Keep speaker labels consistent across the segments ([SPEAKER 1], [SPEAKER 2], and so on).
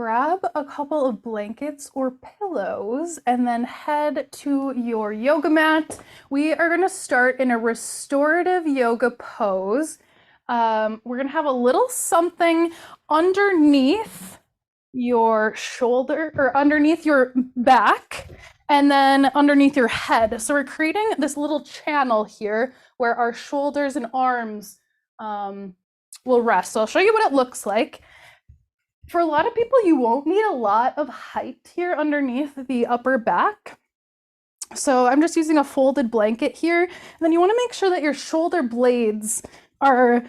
[SPEAKER 1] grab a couple of blankets or pillows and then head to your yoga mat. We are going to start in a restorative yoga pose. We're going to have a little something underneath your shoulder or underneath your back and then underneath your head. So we're creating this little channel here where our shoulders and arms will rest. So I'll show you what it looks like. For a lot of people, you won't need a lot of height here underneath the upper back. So I'm just using a folded blanket here. And then you want to make sure that your shoulder blades are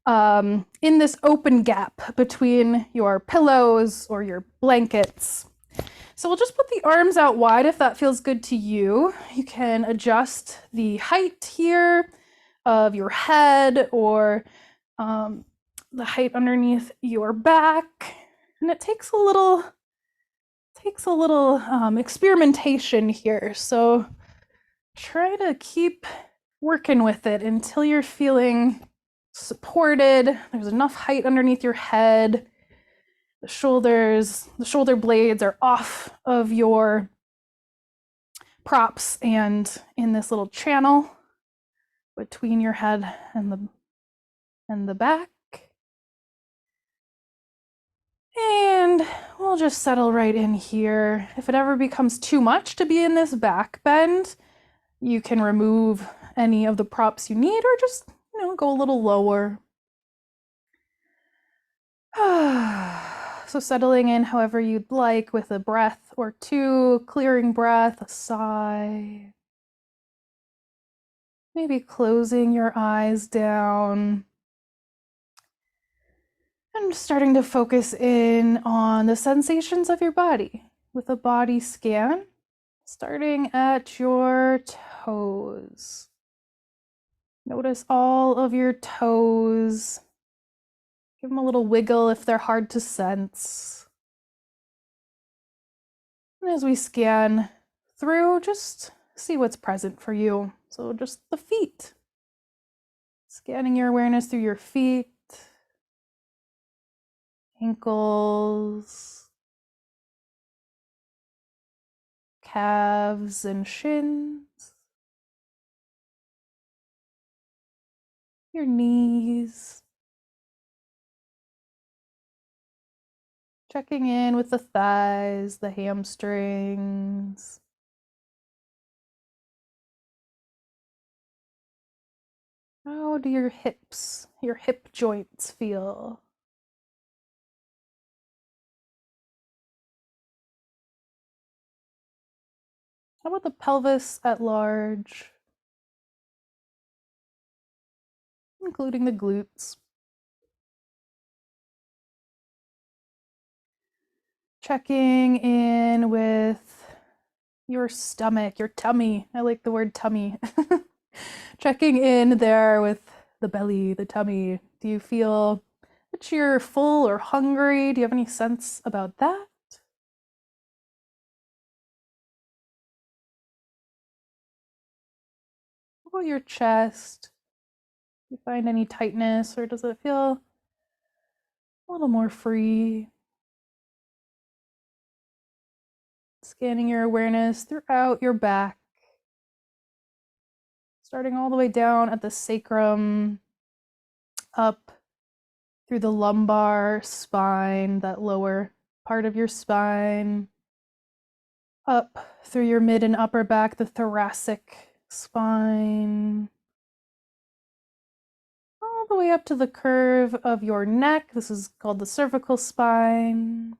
[SPEAKER 1] in this open gap between your pillows or your blankets. So we'll just put the arms out wide if that feels good to you. You can adjust the height here of your head or the height underneath your back. And it takes a little experimentation here. So try to keep working with it until you're feeling supported. There's enough height underneath your head. The shoulder blades are off of your props and in this little channel between your head and the back. And we'll just settle right in here. If it ever becomes too much to be in this back bend, you can remove any of the props you need or just, go a little lower. So settling in however you'd like with a breath or two, clearing breath, a sigh. Maybe closing your eyes down. And starting to focus in on the sensations of your body with a body scan, starting at your toes. Notice all of your toes. Give them a little wiggle if they're hard to sense. And as we scan through, just see what's present for you. So just the feet. Scanning your awareness through your feet. Ankles, calves and shins, your knees, checking in with the thighs, the hamstrings, how do your hips, your hip joints feel? How about the pelvis at large, including the glutes? Checking in with your stomach, your tummy. I like the word tummy. Checking in there with the belly, the tummy. Do you feel that you're full or hungry? Do you have any sense about that? How about your chest? Do you find any tightness or does it feel a little more free? Scanning your awareness throughout your back, starting all the way down at the sacrum, up through the lumbar spine, that lower part of your spine, up through your mid and upper back, the thoracic spine, all the way up to the curve of your neck. This is called the cervical spine.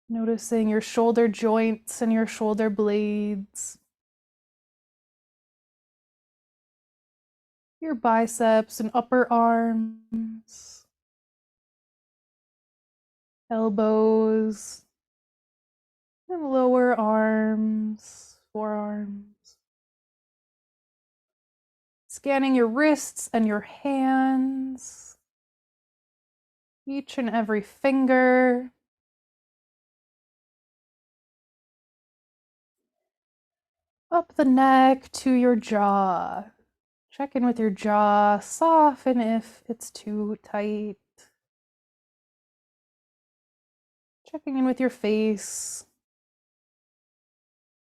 [SPEAKER 1] Noticing your shoulder joints and your shoulder blades. Your biceps and upper arms. Elbows. And lower arms, forearms. Scanning your wrists and your hands. Each and every finger. Up the neck to your jaw. Check in with your jaw, soften if it's too tight. Checking in with your face,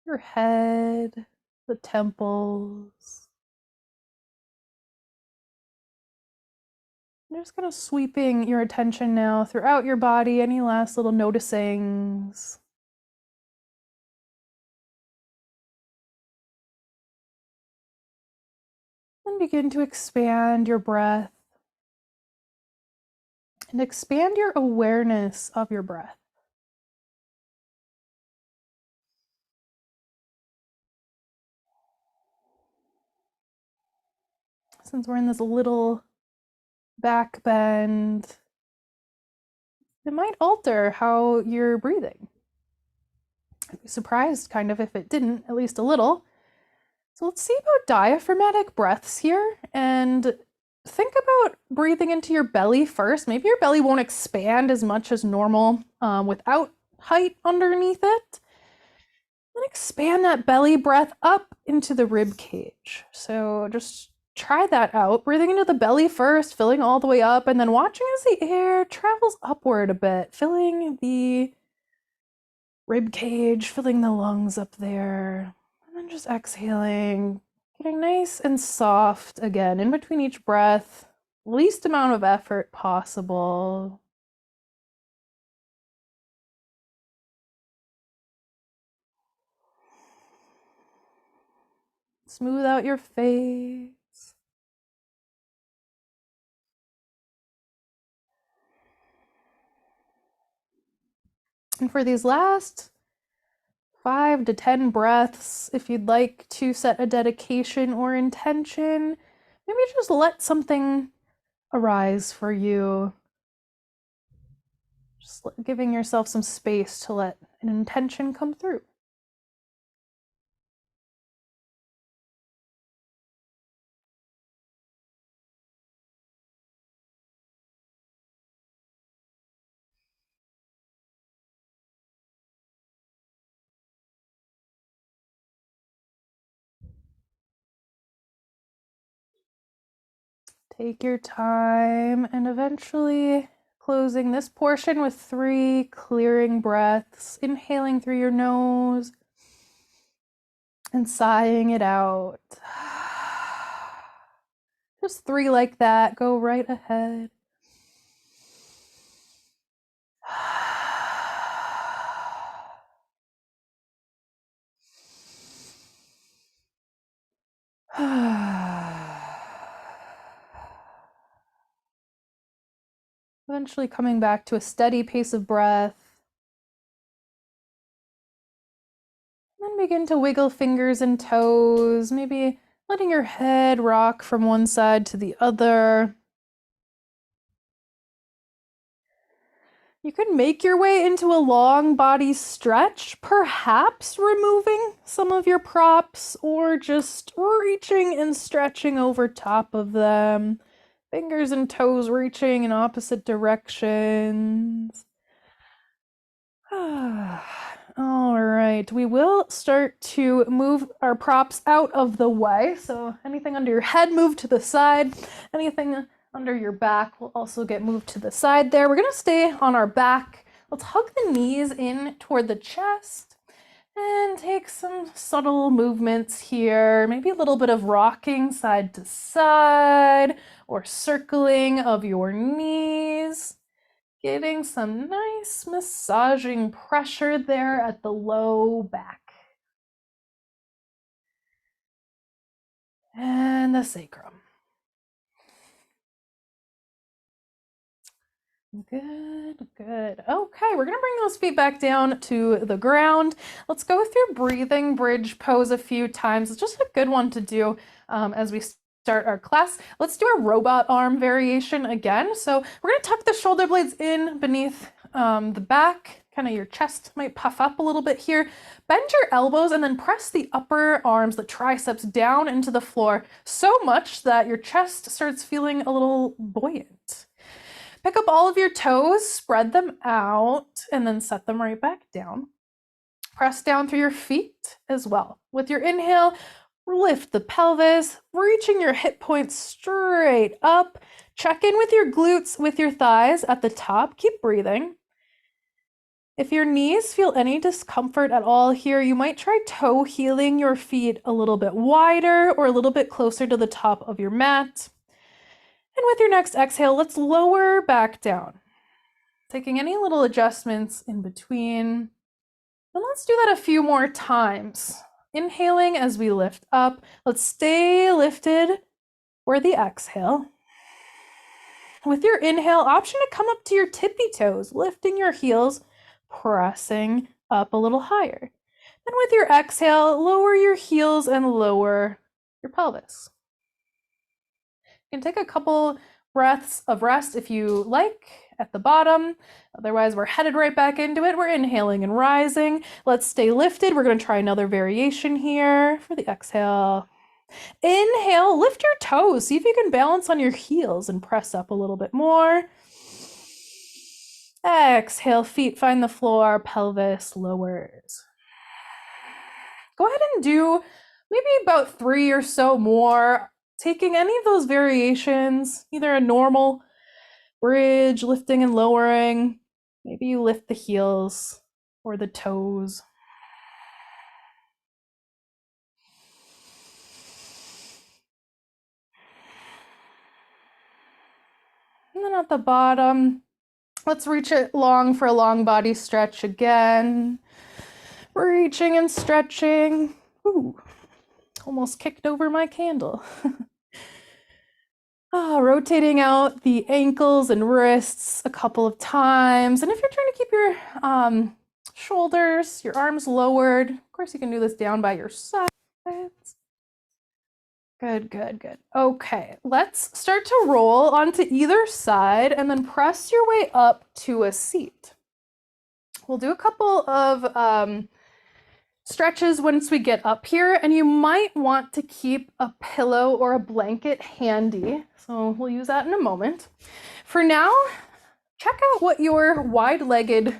[SPEAKER 1] your head, the temples. I'm just kind of sweeping your attention now throughout your body. Any last little noticings? And begin to expand your breath and expand your awareness of your breath. Since we're in this little back bend, it might alter how you're breathing. I'd be surprised kind of if it didn't, at least a little. So let's see about diaphragmatic breaths here, and think about breathing into your belly first. Maybe your belly won't expand as much as normal without height underneath it. Then expand that belly breath up into the rib cage. So just try that out. Breathing into the belly first, filling all the way up, and then watching as the air travels upward a bit, filling the rib cage, filling the lungs up there. And then just exhaling, getting nice and soft again in between each breath, least amount of effort possible. Smooth out your face. And for these last 5 to 10 breaths, if you'd like to set a dedication or intention, maybe just let something arise for you. Just giving yourself some space to let an intention come through. Take your time, and eventually closing this portion with 3 clearing breaths, inhaling through your nose and sighing it out. Just 3 like that. Go right ahead. Eventually coming back to a steady pace of breath. Then begin to wiggle fingers and toes, maybe letting your head rock from one side to the other. You could make your way into a long body stretch, perhaps removing some of your props or just reaching and stretching over top of them. Fingers and toes reaching in opposite directions. All right, we will start to move our props out of the way. So anything under your head, move to the side. Anything under your back will also get moved to the side there. We're gonna stay on our back. Let's hug the knees in toward the chest and take some subtle movements here. Maybe a little bit of rocking side to side or circling of your knees. Getting some nice massaging pressure there at the low back. And the sacrum. Good, good. Okay, we're gonna bring those feet back down to the ground. Let's go through breathing bridge pose a few times. It's just a good one to do as we start our class. Let's do a robot arm variation again. So we're gonna tuck the shoulder blades in beneath the back. Kind of your chest might puff up a little bit here. Bend your elbows and then press the upper arms, the triceps, down into the floor so much that your chest starts feeling a little buoyant. Pick up all of your toes, spread them out, and then set them right back down. Press down through your feet as well. With your inhale, lift the pelvis, reaching your hip points straight up. Check in with your glutes, with your thighs at the top. Keep breathing. If your knees feel any discomfort at all here, you might try toe heeling your feet a little bit wider or a little bit closer to the top of your mat. And with your next exhale, let's lower back down. Taking any little adjustments in between. And let's do that a few more times. Inhaling as we lift up. Let's stay lifted for the exhale. With your inhale, option to come up to your tippy toes, lifting your heels, pressing up a little higher. Then with your exhale, lower your heels and lower your pelvis. You can take a couple breaths of rest if you like at the bottom. Otherwise, we're headed right back into it. We're inhaling and rising. Let's stay lifted. We're going to try another variation here for the exhale. Inhale, lift your toes. See if you can balance on your heels and press up a little bit more. Exhale, feet find the floor, pelvis lowers. Go ahead and do maybe about 3 or so more, taking any of those variations, either a normal bridge, lifting and lowering. Maybe you lift the heels or the toes. And then at the bottom, let's reach it long for a long body stretch again. Reaching and stretching. Ooh, almost kicked over my candle. Rotating out the ankles and wrists a couple of times. And if you're trying to keep your shoulders, your arms lowered, of course you can do this down by your sides. Good, good, good. Okay, let's start to roll onto either side and then press your way up to a seat. We'll do a couple of stretches once we get up here, and you might want to keep a pillow or a blanket handy. So we'll use that in a moment. For now, check out what your wide-legged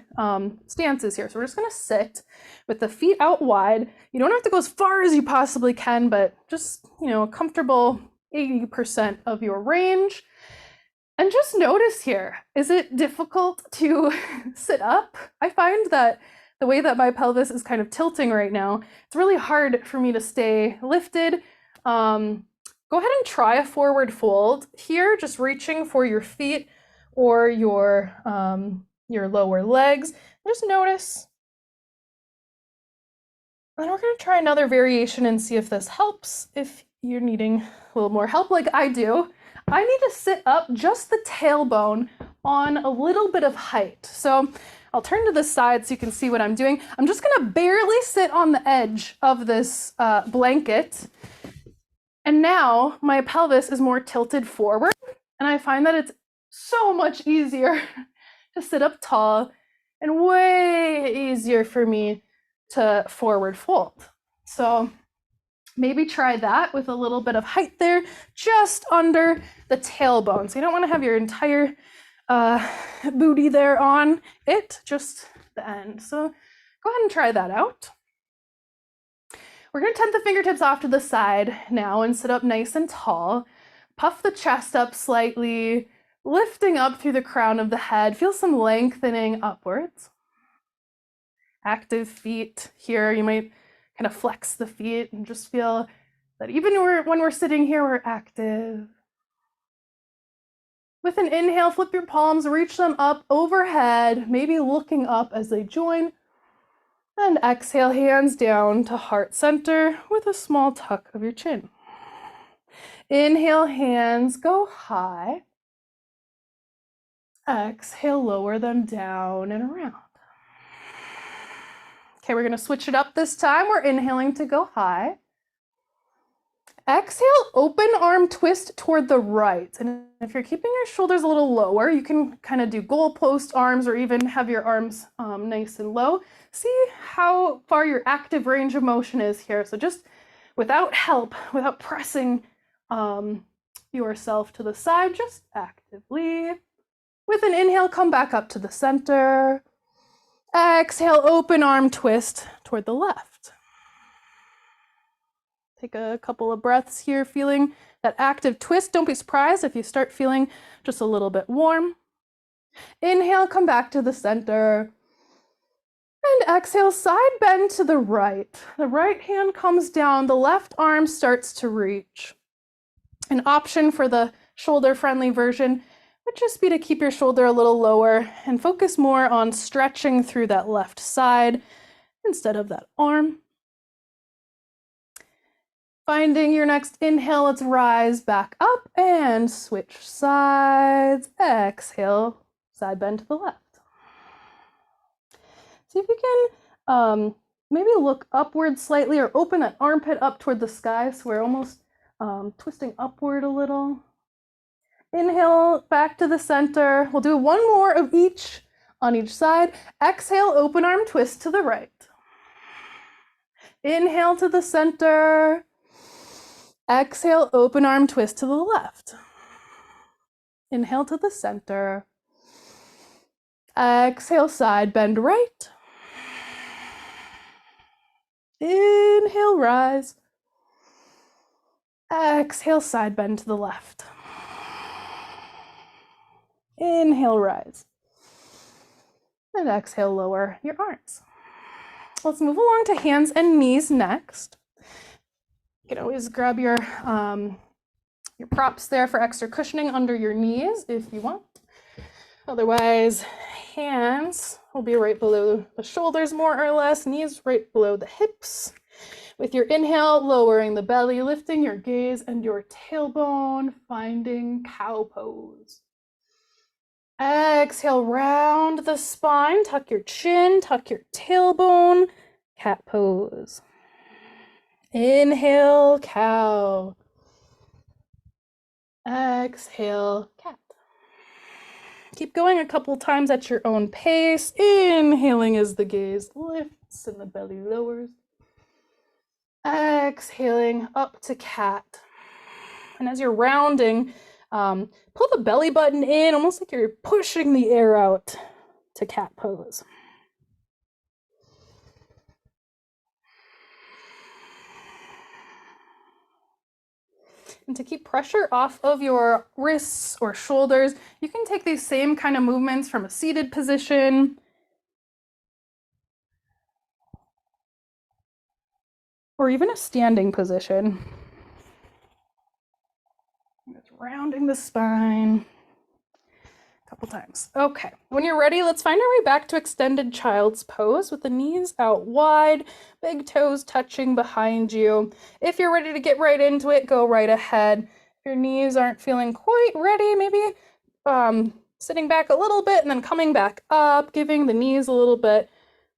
[SPEAKER 1] stance is here. So we're just gonna sit with the feet out wide. You don't have to go as far as you possibly can, but just, a comfortable 80% of your range. And just notice here, is it difficult to sit up? I find that the way that my pelvis is kind of tilting right now, it's really hard for me to stay lifted. Go ahead and try a forward fold here, just reaching for your feet or your lower legs. Just notice. And we're going to try another variation and see if this helps. If you're needing a little more help like I do, I need to sit up just the tailbone on a little bit of height. So I'll turn to the side so you can see what I'm doing. I'm just going to barely sit on the edge of this blanket. And now my pelvis is more tilted forward. And I find that it's so much easier to sit up tall and way easier for me to forward fold. So maybe try that with a little bit of height there, just under the tailbone. So you don't want to have your entire booty there on it, just the end. So go ahead and try that out. We're going to tent the fingertips off to the side now and sit up nice and tall. Puff the chest up slightly, lifting up through the crown of the head. Feel some lengthening upwards. Active feet here. You might kind of flex the feet and just feel that even when we're sitting here, we're active. With an inhale, flip your palms, reach them up overhead, maybe looking up as they join. And exhale, hands down to heart center with a small tuck of your chin. Inhale, hands go high. Exhale, lower them down and around. Okay, we're going to switch it up this time. We're inhaling to go high. Exhale, open arm twist toward the right. And if you're keeping your shoulders a little lower, you can kind of do goalpost arms or even have your arms nice and low. See how far your active range of motion is here. So just without help, without pressing yourself to the side, just actively. With an inhale, come back up to the center. Exhale, open arm twist toward the left. Take a couple of breaths here, feeling that active twist. Don't be surprised if you start feeling just a little bit warm. Inhale, come back to the center. exhale, side bend to the right. The right hand comes down, the left arm starts to reach. An option for the shoulder-friendly version would just be to keep your shoulder a little lower and focus more on stretching through that left side instead of that arm. Finding your next inhale, let's rise back up and switch sides. Exhale, side bend to the left. See if you can maybe look upward slightly or open that armpit up toward the sky so we're almost twisting upward a little. Inhale, back to the center. We'll do one more of each on each side. Exhale, open arm twist to the right. Inhale to the center. Exhale, open arm twist to the left. Inhale to the center. Exhale, side bend right. Inhale, rise. Exhale, side bend to the left. Inhale, rise. And exhale, lower your arms. Let's move along to hands and knees next. You can always grab your props there for extra cushioning under your knees if you want. Otherwise, hands will be right below the shoulders more or less, knees right below the hips. With your inhale, lowering the belly, lifting your gaze and your tailbone, finding cow pose. Exhale, round the spine, tuck your chin, tuck your tailbone, cat pose. Inhale, cow. Exhale, cat. Keep going a couple times at your own pace. Inhaling as the gaze lifts and the belly lowers. Exhaling up to cat. And as you're rounding, pull the belly button in, almost like you're pushing the air out to cat pose. And to keep pressure off of your wrists or shoulders, you can take these same kind of movements from a seated position or even a standing position. Just rounding the spine a couple times. Okay, when you're ready, let's find our way back to extended child's pose with the knees out wide, big toes touching behind you. If you're ready to get right into it, go right ahead. If your knees aren't feeling quite ready, maybe sitting back a little bit and then coming back up, giving the knees a little bit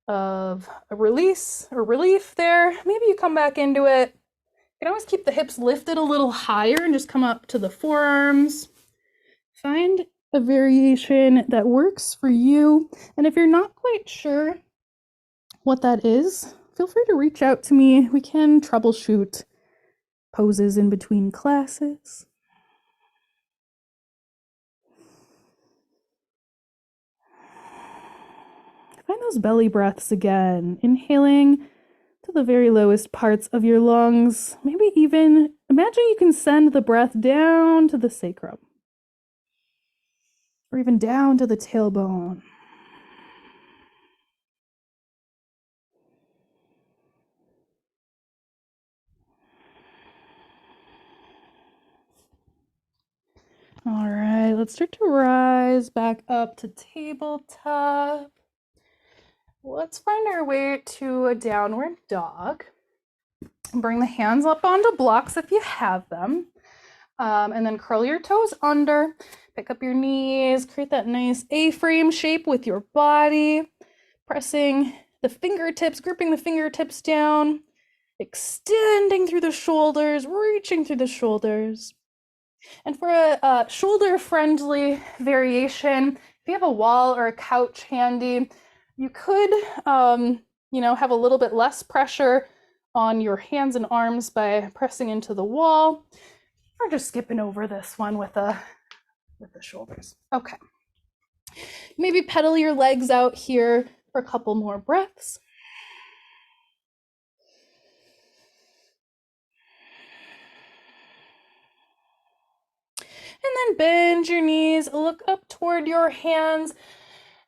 [SPEAKER 1] of a release or relief there. Maybe you come back into it. You can always keep the hips lifted a little higher and just come up to the forearms. Find a variation that works for you. And if you're not quite sure what that is, feel free to reach out to me. We can troubleshoot poses in between classes. Find those belly breaths again. Inhaling to the very lowest parts of your lungs. Maybe even imagine you can send the breath down to the sacrum or even down to the tailbone. All right, let's start to rise back up to tabletop. Let's find our way to a downward dog. Bring the hands up onto blocks if you have them. And then curl your toes under. Pick up your knees. Create that nice A-frame shape with your body. Pressing the fingertips, gripping the fingertips down. Extending through the shoulders, reaching through the shoulders. And for a shoulder-friendly variation, if you have a wall or a couch handy, you could, have a little bit less pressure on your hands and arms by pressing into the wall, or just skipping over this one with the shoulders. Okay. Maybe pedal your legs out here for a couple more breaths. And then bend your knees, look up toward your hands,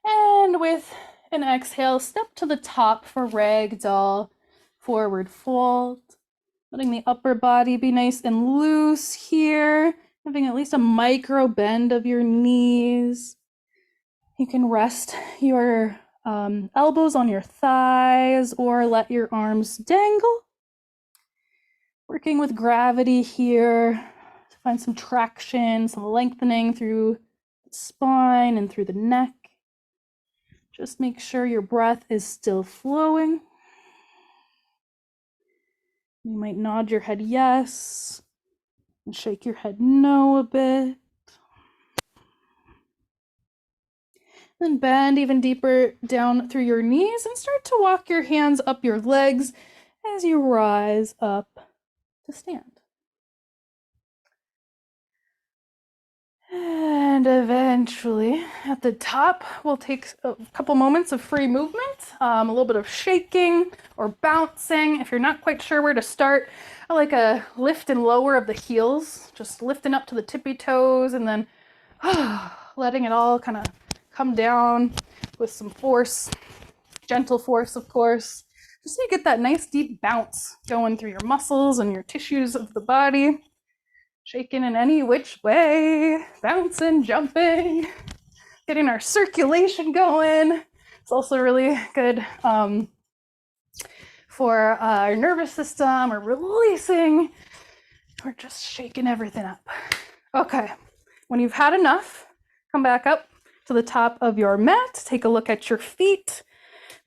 [SPEAKER 1] and with And exhale, step to the top for ragdoll, forward fold. Letting the upper body be nice and loose here, having at least a micro bend of your knees. You can rest your elbows on your thighs or let your arms dangle. Working with gravity here to find some traction, some lengthening through the spine and through the neck. Just make sure your breath is still flowing. You might nod your head yes and shake your head no a bit. Then bend even deeper down through your knees and start to walk your hands up your legs as you rise up to stand. And eventually, at the top, we'll take a couple moments of free movement, a little bit of shaking or bouncing. If you're not quite sure where to start, I like a lift and lower of the heels, just lifting up to the tippy toes and then letting it all kind of come down with some force, gentle force, of course, just so you get that nice deep bounce going through your muscles and your tissues of the body. Shaking in any which way, bouncing, jumping, getting our circulation going. It's also really good for our nervous system or releasing or just shaking everything up. Okay, when you've had enough, come back up to the top of your mat. Take a look at your feet.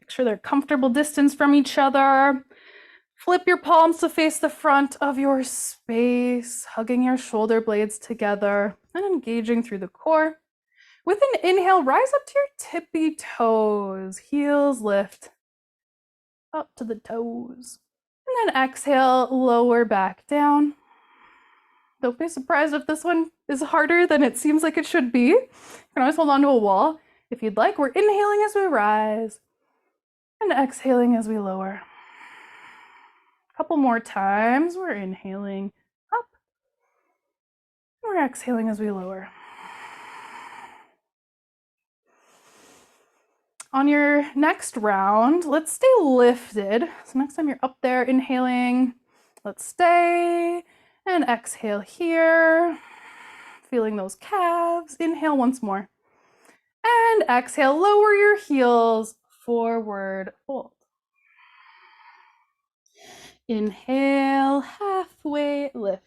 [SPEAKER 1] Make sure they're comfortable distance from each other. Flip your palms to face the front of your space, hugging your shoulder blades together and engaging through the core. With an inhale, rise up to your tippy toes. Heels lift up to the toes. And then exhale, lower back down. Don't be surprised if this one is harder than it seems like it should be. You can always hold on to a wall if you'd like. We're inhaling as we rise and exhaling as we lower. Couple more times. We're inhaling up. We're exhaling as we lower. On your next round, let's stay lifted. So next time you're up there inhaling, let's stay and exhale here. Feeling those calves. Inhale once more. And exhale, lower your heels, forward fold. Inhale, halfway lift.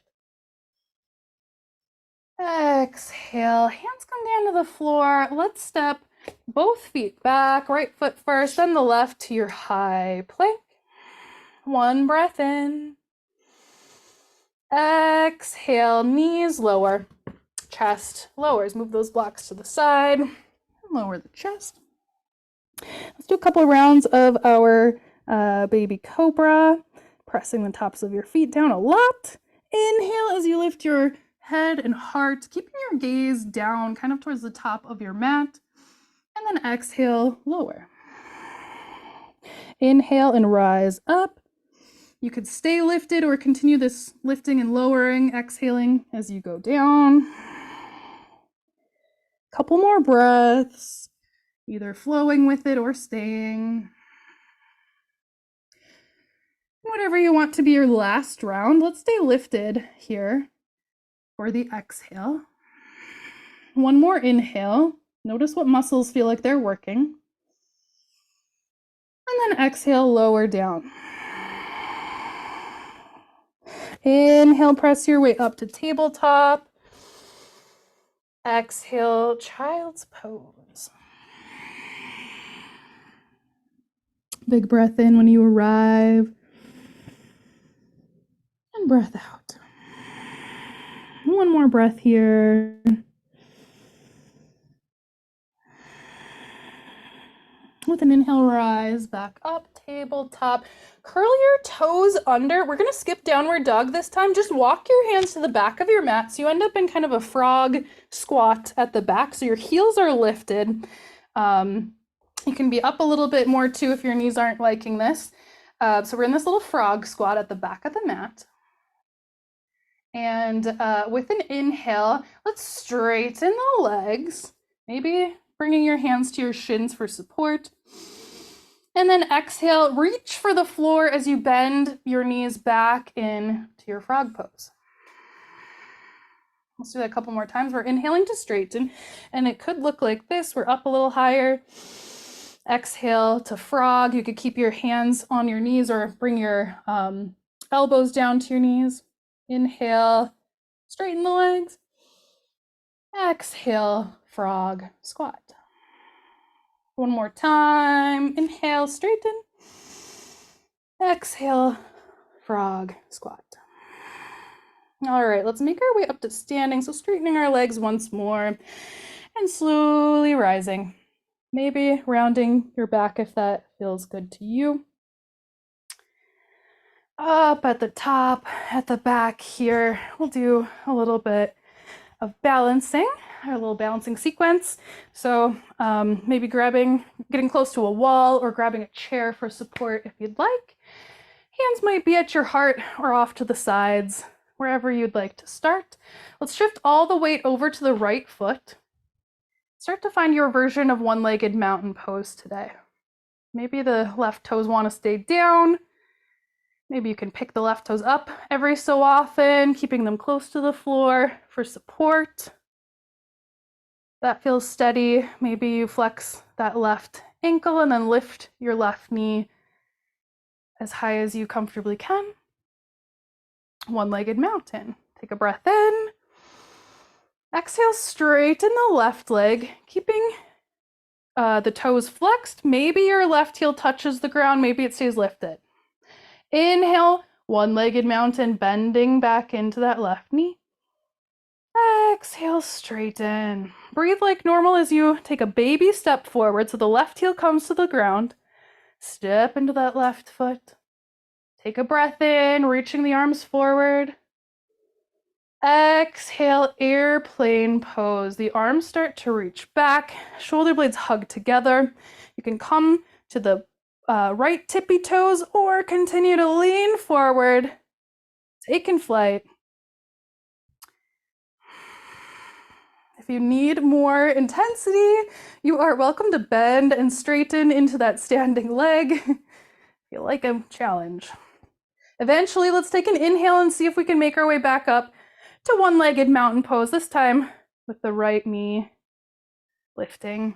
[SPEAKER 1] Exhale, hands come down to the floor. Let's step both feet back, right foot first, then the left to your high plank. One breath in. Exhale, knees lower, chest lowers. Move those blocks to the side. Lower the chest. Let's do a couple of rounds of our baby cobra. Pressing the tops of your feet down a lot. Inhale as you lift your head and heart, keeping your gaze down kind of towards the top of your mat. And then exhale, lower. Inhale and rise up. You could stay lifted or continue this lifting and lowering, exhaling as you go down. Couple more breaths, either flowing with it or staying. Whatever you want to be your last round, let's stay lifted here for the exhale. One more inhale. Notice what muscles feel like they're working. And then exhale, lower down. Inhale, press your way up to tabletop. Exhale, child's pose. Big breath in when you arrive. And breath out. One more breath here. With an inhale, rise back up, tabletop. Curl your toes under. We're going to skip downward dog this time. Just walk your hands to the back of your mat. So you end up in kind of a frog squat at the back. So your heels are lifted. You can be up a little bit more too if your knees aren't liking this. So we're in this little frog squat at the back of the mat. And with an inhale, let's straighten the legs. Maybe bringing your hands to your shins for support. And then exhale, reach for the floor as you bend your knees back into your frog pose. Let's do that a couple more times. We're inhaling to straighten, and it could look like this. We're up a little higher. Exhale to frog. You could keep your hands on your knees or bring your elbows down to your knees. Inhale, straighten the legs. Exhale, frog, squat. One more time. Inhale, straighten. Exhale, frog, squat. All right, let's make our way up to standing. So straightening our legs once more and slowly rising. Maybe rounding your back if that feels good to you. Up at the top, at the back here, we'll do a little bit of balancing, our little balancing sequence. So maybe getting close to a wall or grabbing a chair for support if you'd like. Hands might be at your heart or off to the sides, wherever you'd like to start. Let's shift all the weight over to the right foot. Start to find your version of one-legged mountain pose today. Maybe the left toes want to stay down. Maybe you can pick the left toes up every so often, keeping them close to the floor for support. That feels steady. Maybe you flex that left ankle and then lift your left knee as high as you comfortably can. One-legged mountain. Take a breath in. Exhale, straighten the left leg, keeping the toes flexed. Maybe your left heel touches the ground. Maybe it stays lifted. Inhale, one-legged mountain, bending back into that left knee. Exhale, straighten. Breathe like normal as you take a baby step forward. So the left heel comes to the ground. Step into that left foot. Take a breath in, reaching the arms forward. Exhale, airplane pose. The arms start to reach back. Shoulder blades hug together. You can come to the right tippy toes or continue to lean forward. Taking flight. If you need more intensity, you are welcome to bend and straighten into that standing leg. Feel like a challenge. Eventually, let's take an inhale and see if we can make our way back up to one-legged mountain pose, this time with the right knee lifting.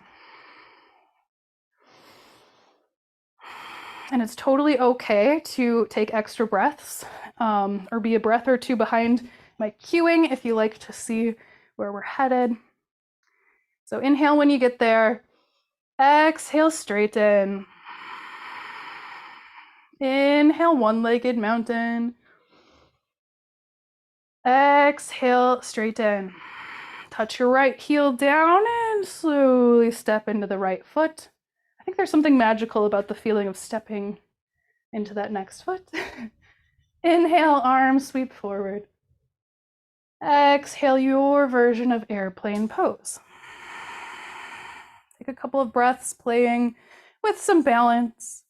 [SPEAKER 1] And it's totally okay to take extra breaths or be a breath or two behind my cueing if you like to see where we're headed. So inhale when you get there. Exhale, straighten. Inhale, one-legged mountain. Exhale, straighten. Touch your right heel down and slowly step into the right foot. I think there's something magical about the feeling of stepping into that next foot. Inhale, arms sweep forward. Exhale, your version of airplane pose. Take a couple of breaths playing with some balance.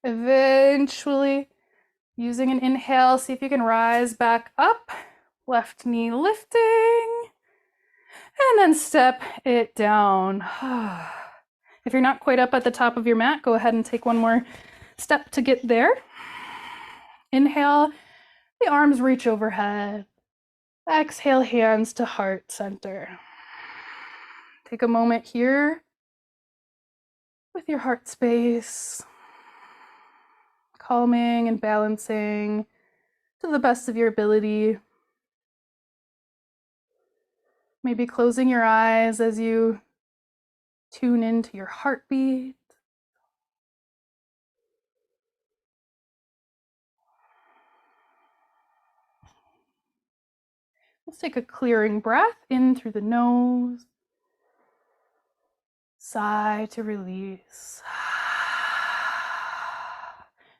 [SPEAKER 1] Eventually, using an inhale, see if you can rise back up. Left knee lifting. And then step it down. If you're not quite up at the top of your mat, go ahead and take one more step to get there. Inhale, the arms reach overhead. Exhale, hands to heart center. Take a moment here with your heart space, calming and balancing to the best of your ability. Maybe closing your eyes as you tune into your heartbeat. Let's take a clearing breath in through the nose. Sigh to release.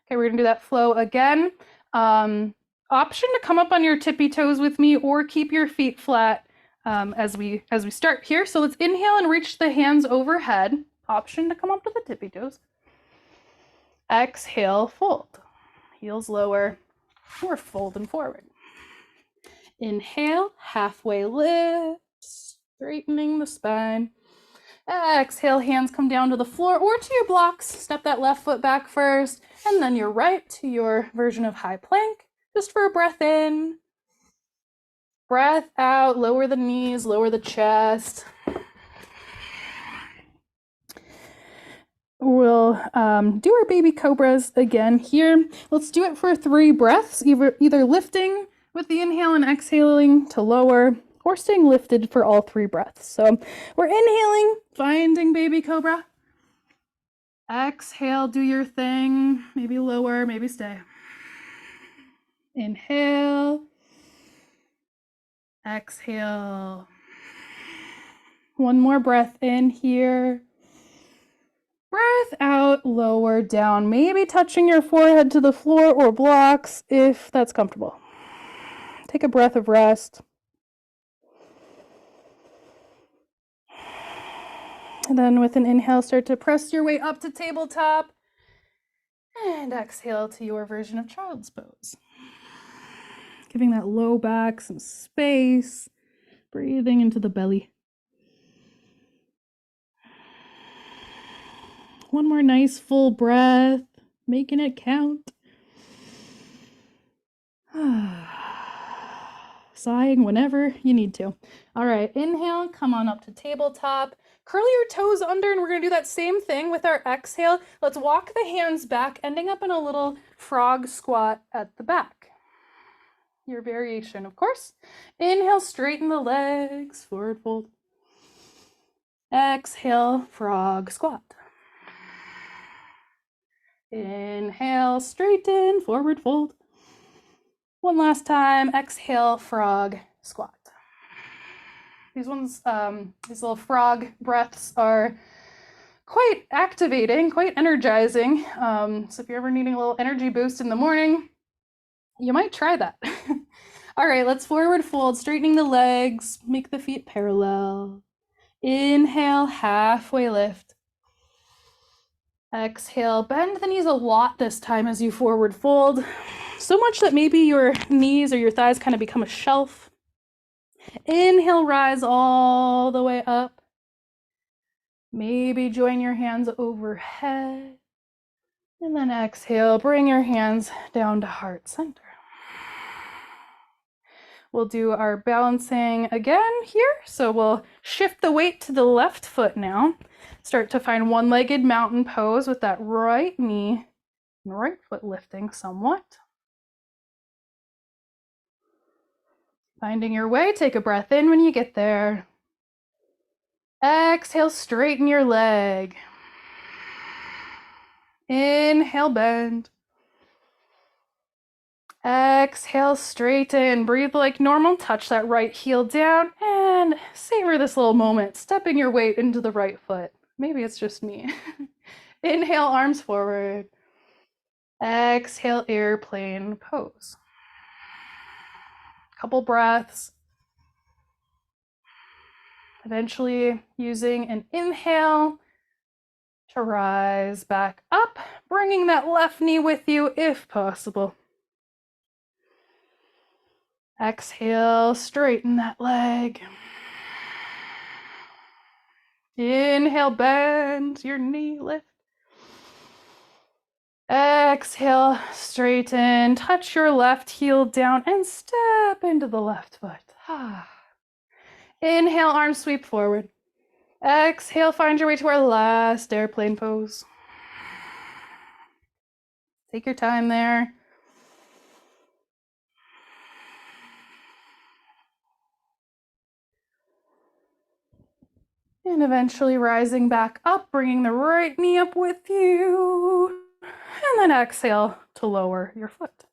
[SPEAKER 1] Okay, we're gonna do that flow again. Option to come up on your tippy toes with me or keep your feet flat as we start here. So let's inhale and reach the hands overhead. Option to come up to the tippy toes. Exhale, fold. heels lower, or folding forward. Inhale, halfway lift, straightening the spine. Exhale, hands come down to the floor or to your blocks. Step that left foot back first, and then your right to your version of high plank, just for a breath in. Breath out, lower the knees, lower the chest. We'll do our baby cobras again here. Let's do it for 3 breaths, either lifting with the inhale and exhaling to lower, or staying lifted for all 3 breaths. So we're inhaling, finding baby cobra. Exhale, do your thing. Maybe lower, maybe stay. Inhale. Exhale. One more breath in here. Breath out, lower down, maybe touching your forehead to the floor or blocks if that's comfortable. Take a breath of rest. And then with an inhale, start to press your way up to tabletop. And exhale to your version of child's pose. Giving that low back some space. Breathing into the belly. One more nice full breath, making it count. Sighing whenever you need to. All right, inhale, come on up to tabletop. Curl your toes under, and we're going to do that same thing with our exhale. Let's walk the hands back, ending up in a little frog squat at the back. Your variation, of course. Inhale, straighten the legs, forward fold. Exhale, frog squat. Inhale, straighten, forward fold. One last time, exhale, frog squat. These little frog breaths are quite activating, quite energizing. So if you're ever needing a little energy boost in the morning, you might try that. All right, let's forward fold, straightening the legs, make the feet parallel. Inhale, halfway lift. Exhale, bend the knees a lot this time as you forward fold. So much that maybe your knees or your thighs kind of become a shelf. Inhale, rise all the way up. Maybe join your hands overhead. And then exhale, bring your hands down to heart center. We'll do our balancing again here. So we'll shift the weight to the left foot now. Start to find one-legged mountain pose with that right knee and right foot lifting somewhat. Finding your way, take a breath in when you get there. Exhale, straighten your leg. Inhale, bend. Exhale, straighten. Breathe like normal. Touch that right heel down and savor this little moment, stepping your weight into the right foot. Maybe it's just me. Inhale, arms forward. Exhale, airplane pose. Couple breaths. Eventually using an inhale to rise back up, bringing that left knee with you if possible. Exhale, straighten that leg. Inhale, bend your knee, lift. Exhale, straighten, touch your left heel down and step into the left foot. Inhale, arms sweep forward. Exhale, find your way to our last airplane pose. Take your time there. And eventually rising back up, bringing the right knee up with you. And then exhale to lower your foot.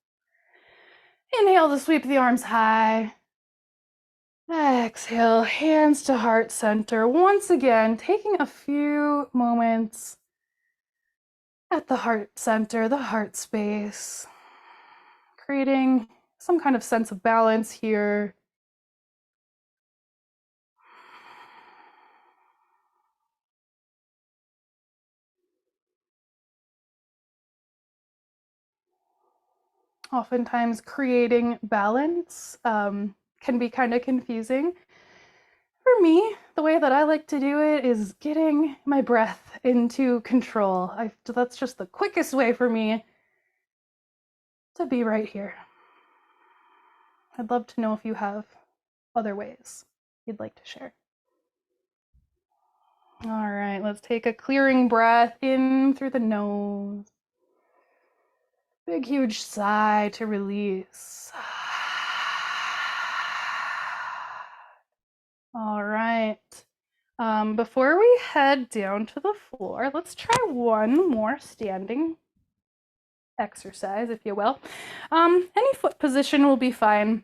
[SPEAKER 1] Inhale to sweep the arms high. Exhale, hands to heart center. Once again, taking a few moments at the heart center, the heart space. Creating some kind of sense of balance here. Oftentimes creating balance can be kind of confusing. For me, the way that I like to do it is getting my breath into control. That's just the quickest way for me to be right here. I'd love to know if you have other ways you'd like to share. All right, let's take a clearing breath in through the nose. Big, huge sigh to release. All right. Before we head down to the floor, let's try one more standing exercise, if you will. Any foot position will be fine.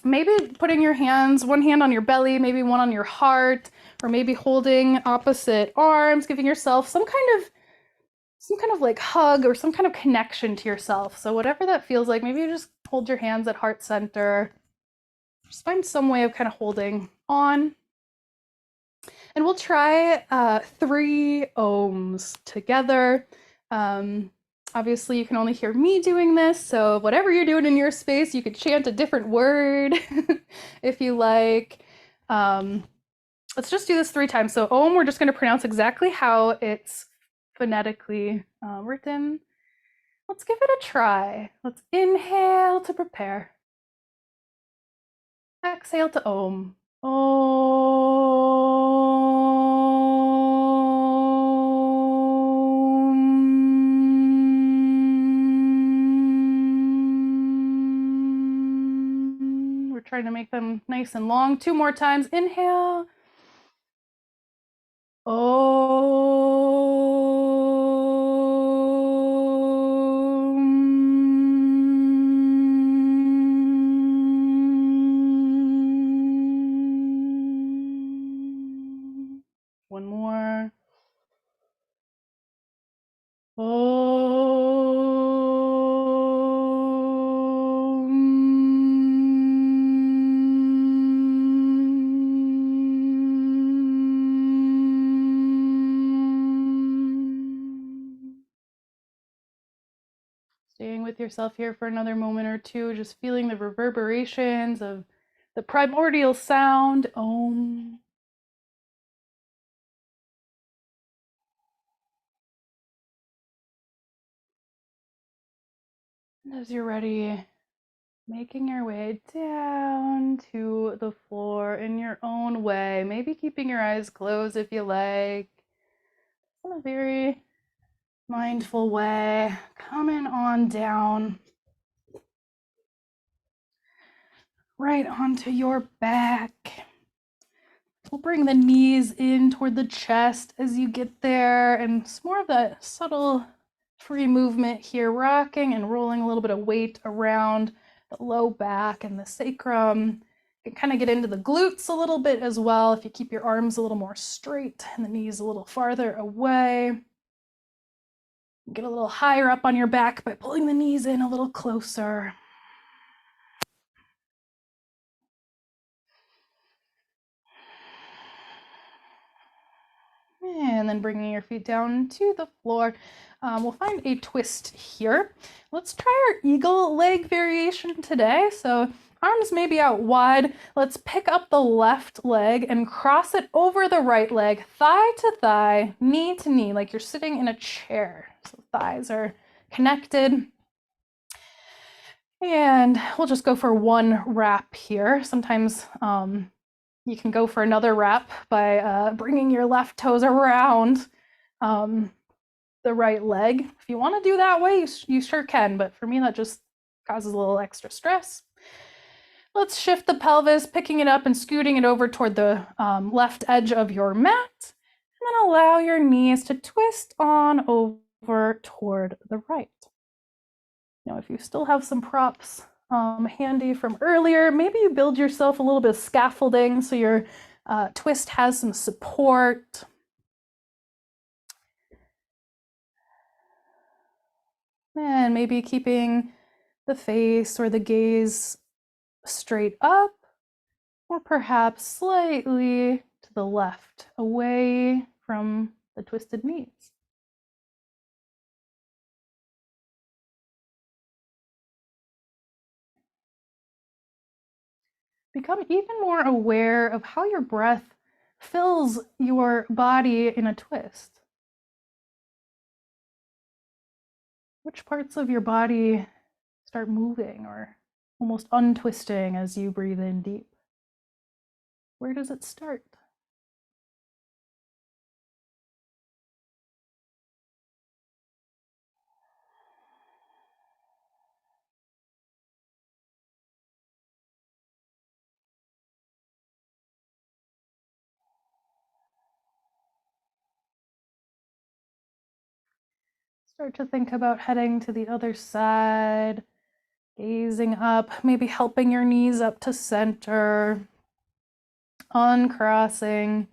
[SPEAKER 1] Maybe putting your hands, one hand on your belly, maybe one on your heart, or maybe holding opposite arms, giving yourself some kind of like hug or some kind of connection to yourself. So whatever that feels like, maybe you just hold your hands at heart center. Just find some way of kind of holding on. And we'll try 3 ohms together. Obviously, you can only hear me doing this, so whatever you're doing in your space, you could chant a different word if you like. Let's just do this 3 times. So Om, we're just going to pronounce exactly how it's phonetically written. Let's give it a try. Let's inhale to prepare. Exhale to Om. Om. We're trying to make them nice and long. 2 more times. Inhale. One more. Staying with yourself here for another moment or two, just feeling the reverberations of the primordial sound, Om. And as you're ready, making your way down to the floor in your own way, maybe keeping your eyes closed if you like, in a very mindful way, coming on down, right onto your back. We'll bring the knees in toward the chest as you get there, and it's more of that subtle free movement here, rocking and rolling a little bit of weight around the low back and the sacrum. You can kind of get into the glutes a little bit as well if you keep your arms a little more straight and the knees a little farther away. Get a little higher up on your back by pulling the knees in a little closer. And then bringing your feet down to the floor. We'll find a twist here. Let's try our eagle leg variation today. So arms may be out wide. Let's pick up the left leg and cross it over the right leg, thigh to thigh, knee to knee, like you're sitting in a chair. So thighs are connected. And we'll just go for 1 wrap here. Sometimes you can go for another wrap by bringing your left toes around the right leg. If you want to do that way, you sure can, but for me that just causes a little extra stress. Let's shift the pelvis, picking it up and scooting it over toward the left edge of your mat, and then allow your knees to twist on over toward the right. Now, if you still have some props handy from earlier, maybe you build yourself a little bit of scaffolding so your twist has some support. And maybe keeping the face or the gaze straight up, or perhaps slightly to the left, away from the twisted knees. Become even more aware of how your breath fills your body in a twist. Which parts of your body start moving or almost untwisting as you breathe in deep? Where does it start? Start to think about heading to the other side, gazing up, maybe helping your knees up to center, uncrossing,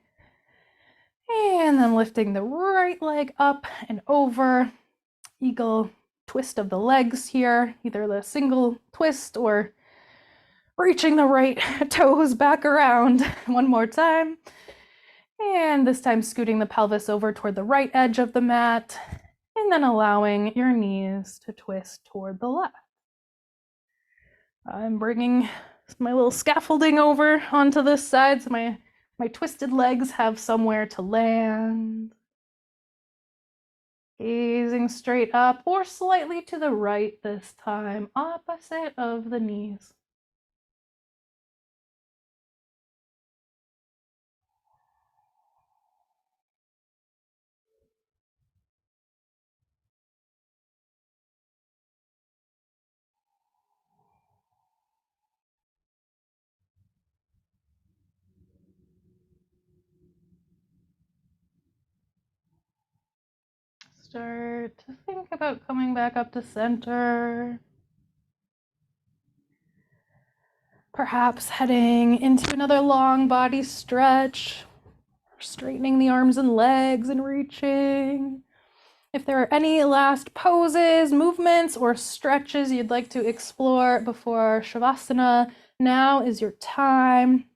[SPEAKER 1] and then lifting the right leg up and over. Eagle twist of the legs here, either the single twist or reaching the right toes back around. One more time. And this time scooting the pelvis over toward the right edge of the mat, and then allowing your knees to twist toward the left. I'm bringing my little scaffolding over onto this side so my twisted legs have somewhere to land. Gazing straight up or slightly to the right this time, opposite of the knees. Start to think about coming back up to center. Perhaps heading into another long body stretch, straightening the arms and legs and reaching. If there are any last poses, movements, or stretches you'd like to explore before Shavasana, now is your time.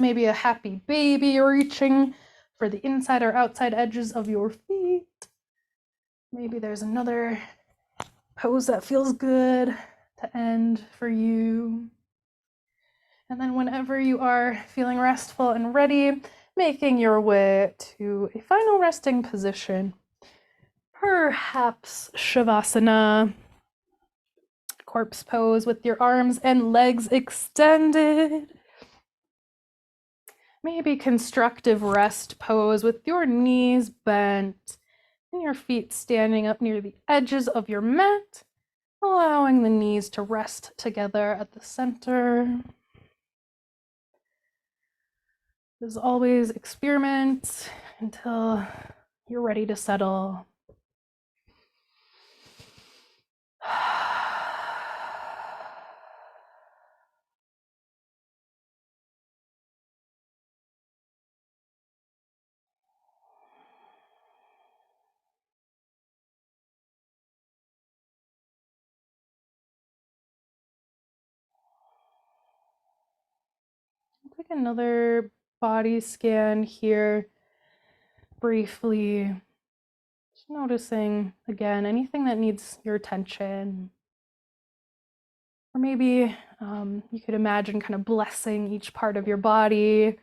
[SPEAKER 1] Maybe a happy baby reaching for the inside or outside edges of your feet. Maybe there's another pose that feels good to end for you. And then whenever you are feeling restful and ready, making your way to a final resting position. Perhaps Shavasana, corpse pose with your arms and legs extended. Maybe constructive rest pose with your knees bent and your feet standing up near the edges of your mat, allowing the knees to rest together at the center. As always, experiment until you're ready to settle. Take another body scan here briefly. Just noticing again anything that needs your attention. Or maybe you could imagine kind of blessing each part of your body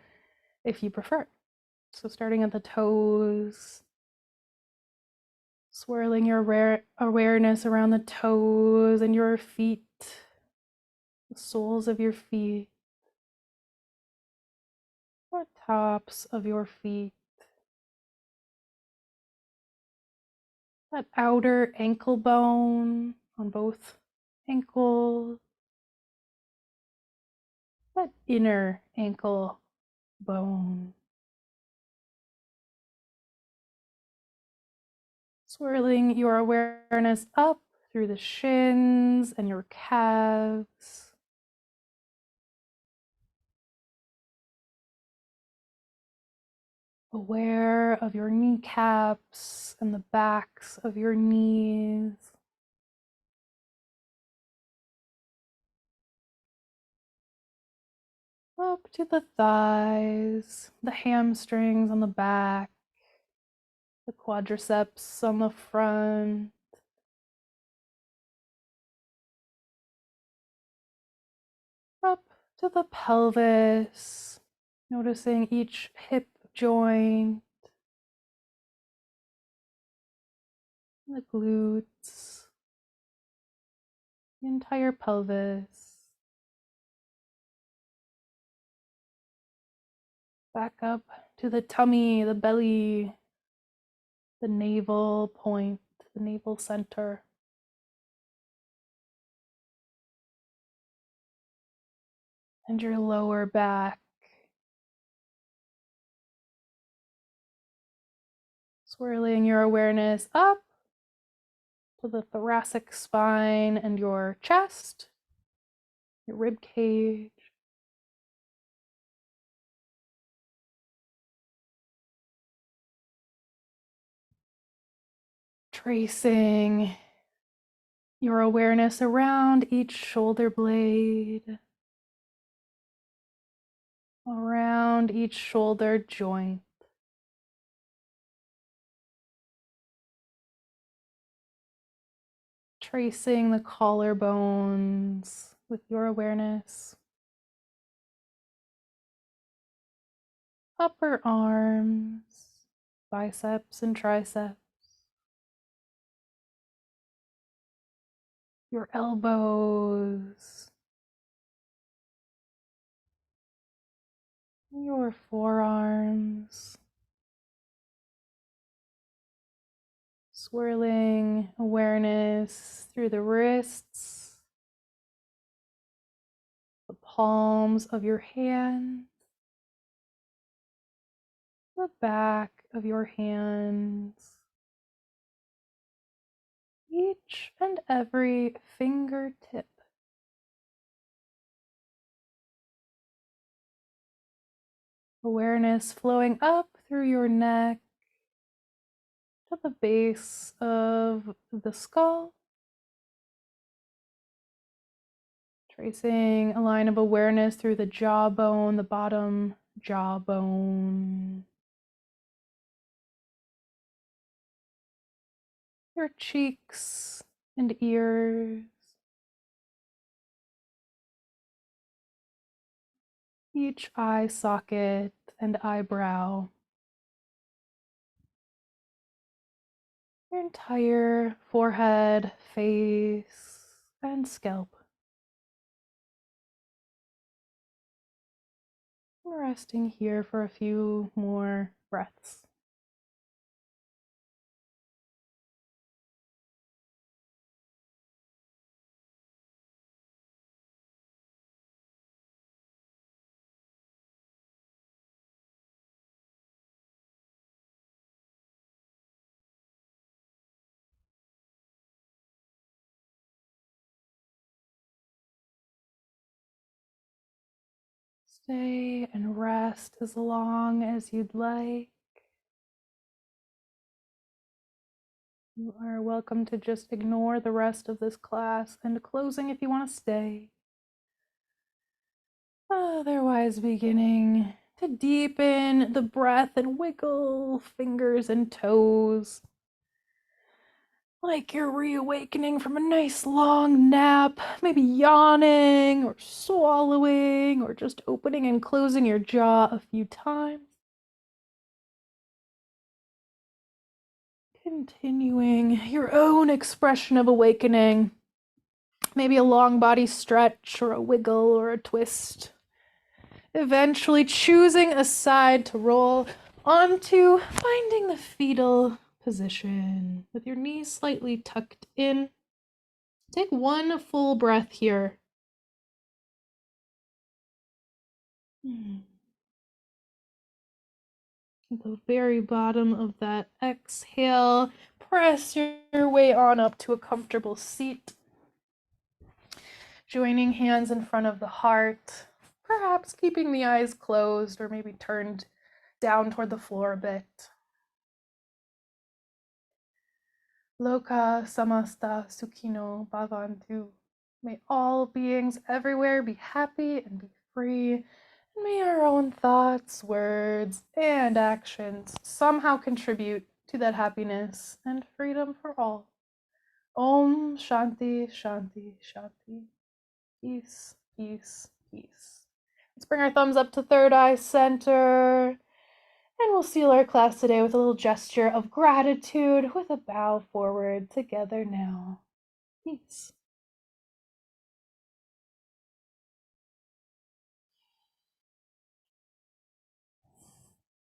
[SPEAKER 1] if you prefer. So starting at the toes, swirling your awareness around the toes and your feet, the soles of your feet, the tops of your feet, that outer ankle bone on both ankles, that inner ankle bone. Swirling your awareness up through the shins and your calves. Aware of your kneecaps and the backs of your knees. Up to the thighs, the hamstrings on the back, the quadriceps on the front. Up to the pelvis, noticing each hip joint, the glutes, the entire pelvis. Back up to the tummy, the belly, the navel point, the navel center. And your lower back. Swirling your awareness up to the thoracic spine and your chest, your rib cage. Tracing your awareness around each shoulder blade, around each shoulder joint. Tracing the collarbones with your awareness. Upper arms, biceps and triceps. Your elbows. Your forearms. Swirling awareness through the wrists, the palms of your hands, the back of your hands, each and every fingertip. Awareness flowing up through your neck to the base of the skull. Tracing a line of awareness through the jawbone, the bottom jawbone. Your cheeks and ears. Each eye socket and eyebrow. Your entire forehead, face, and scalp. Resting here for a few more breaths. Stay and rest as long as you'd like. You are welcome to just ignore the rest of this class and closing if you want to stay. Otherwise, beginning to deepen the breath and wiggle fingers and toes. Like you're reawakening from a nice long nap, maybe yawning or swallowing or just opening and closing your jaw a few times. Continuing your own expression of awakening. Maybe a long body stretch or a wiggle or a twist. Eventually choosing a side to roll onto, finding the fetal position with your knees slightly tucked in. Take one full breath here. At the very bottom of that exhale, press your way on up to a comfortable seat. Joining hands in front of the heart, perhaps keeping the eyes closed or maybe turned down toward the floor a bit. Loka samasta sukhino bhavantu. May all beings everywhere be happy and be free. And may our own thoughts, words, and actions somehow contribute to that happiness and freedom for all. Om Shanti Shanti Shanti. Peace, peace, peace. Let's bring our thumbs up to third eye center. And we'll seal our class today with a little gesture of gratitude with a bow forward together now. Peace.